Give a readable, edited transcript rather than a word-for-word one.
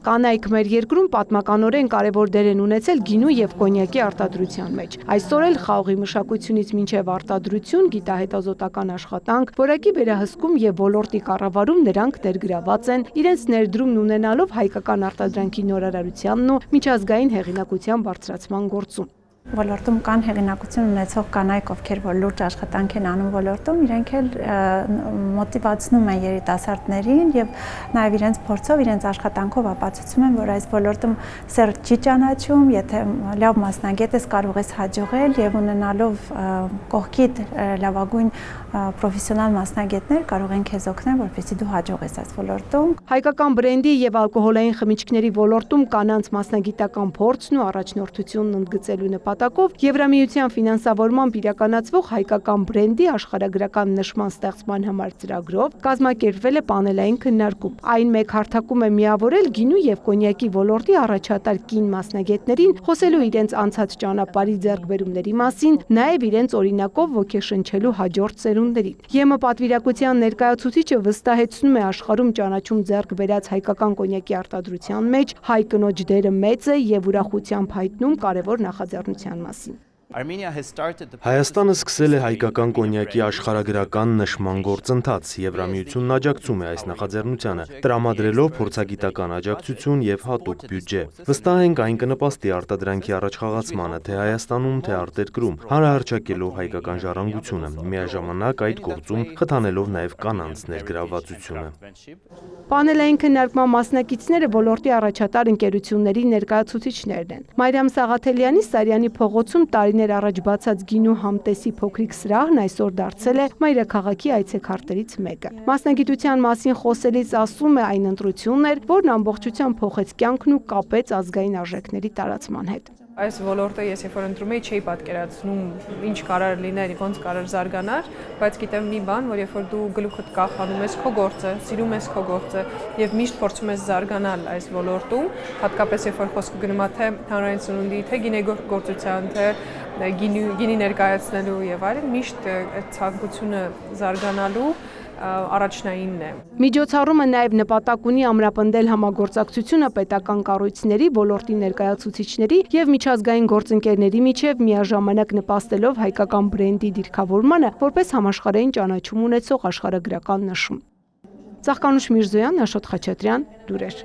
Կանայք մեր երկրում պատմականորեն կարևոր դեր են ունեցել գինու և կոնյակի արտադրության մեջ։ Այսօր էլ խաղողի մշակությունից մինչև արտադրություն, գիտահետազոտական աշխատանք, որակի վերահսկում և ոլորտի կառավարում նրանք ներգրաված են իրենց ներդրումն ունենալով հայկական արտադրանքի նորարարությանն ու միջազգային հեղինակության բարձրացման գործում։ Ոլորտում կան հեղինակություն ունեցող կանայք, ովքեր որ լուրջ աշխատանք են անում ոլորտում, իրենք էլ մոտիվացնում են երիտասարդներին եւ նաեւ իրենց փորձով, իրենց աշխատանքով ապացուցում են, որ այս ոլորտում սերտ չի ճանաչում, եթե լավ մասնագետ ես, կարող ես հաջողել եւ ունենալով կողքիդ լավագույն պրոֆեսիոնալ մասնագետներ կարող են քեզ օգնել, որպեսզի դու հաջողես այս ոլորտում։ Հայկական բրենդի եւ ալկոհոլային խմիչքների ոլորտում կանանց մասնագիտական փորձն ու առաջնորդությունն ընդգծելու նպատակով Եվրամիության ֆինանսավորմամբ իրականացվող հայկական բրենդի աշխարհագրական նշման ստեղծման համար ծրագրով կազմակերպվել է պանելային քննարկում։ Այն մեկ հարթակում է միավորել գինու եւ կոնյակի ոլորտի առաջատար կին մասնագետներին, խոսելու իրենց անցած ճանապարհի ձեռքբերումների մասին, նաեւ իրենց օրինակով ոգեշնչելու հաջորդ սերունդներին։ ԵՄ պատվիրակության ներկայացուցիչը վստահեցնում է աշխարհում ճանաչում ձեռք բերած հայկական կոնյակի արտադրության մեջ հայ կնոջ դերը մեծ է եւ ուրախությամբ հայտնում կարևոր նախաձեռնության մասին։ Հայաստանը սկսել է հայկական կոնյակի աշխարհագրական նշման գործընթաց, Եվրամիությունն աջակցում է այս նախաձեռնությանը, տրամադրելով փորձագիտական աջակցություն եւ հատուկ բյուջե։ Վստահ ենք այն կնպաստի արտադրանքի առաջխաղացմանը թե Հայաստանում, թե արտերկրում, հանրահռչակելով հայկական ժառանգությունը, միաժամանակ այդ գործում խթանելով նաեւ կանանց ներգրավվածությունը։ Պանելային քննարկման մասնակիցները ոլորտի առաջատար ընկերությունների ներկայացուցիչներն են։ Մարիամ Սաղաթելյանի Սարյանի փողոցում տարիներ առաջ բացած գինու համտեսի փոքրիկ սրահն այսօր դարձել է մայրաքաղաքի այցեքարտերից մեկը։ Մասնագիտության մասին խոսելիս ասում է այն ընտրությունն էր, որն ամբողջությամբ փոխեց կյանքն ու կապեց ազգային արժեքների տարածման հետ։ Այս ոլորտը ես երբ որ ընտրում էի, չէի պատկերացնում ինչ կարող լիներ, ոնց կարող զարգանար, բայց գիտեմ մի բան, որ երբ որ դու գլուխդ կախանում ես քո գործը, սիրում ես քո գործը եւ միշտ փորձում ես զարգանալ այս ոլորտում, հատկապես երբ որ խոսքը գնում է թե հանրային սնունդի, թե գինեգործության, թե գինի ներկայացնելու եւ այլն, միշտ այդ ցանկությունը զարգանալու առաջնայինն է։ Միջոցառումը նաև նպատակ ունի ամրապնդել համագործակցությունը պետական կառույցների, ոլորտի ներկայացուցիչների եւ միջազգային գործընկերների միջև միաժամանակ նպաստելով հայկական բրենդի դիրքավորմանը որպես համաշխարհային ճանաչում ունեցող աշխարհագրական նշում։ Ծաղկանուշ Միրզոյան, Աշոտ Խաչատրյան, լուրեր։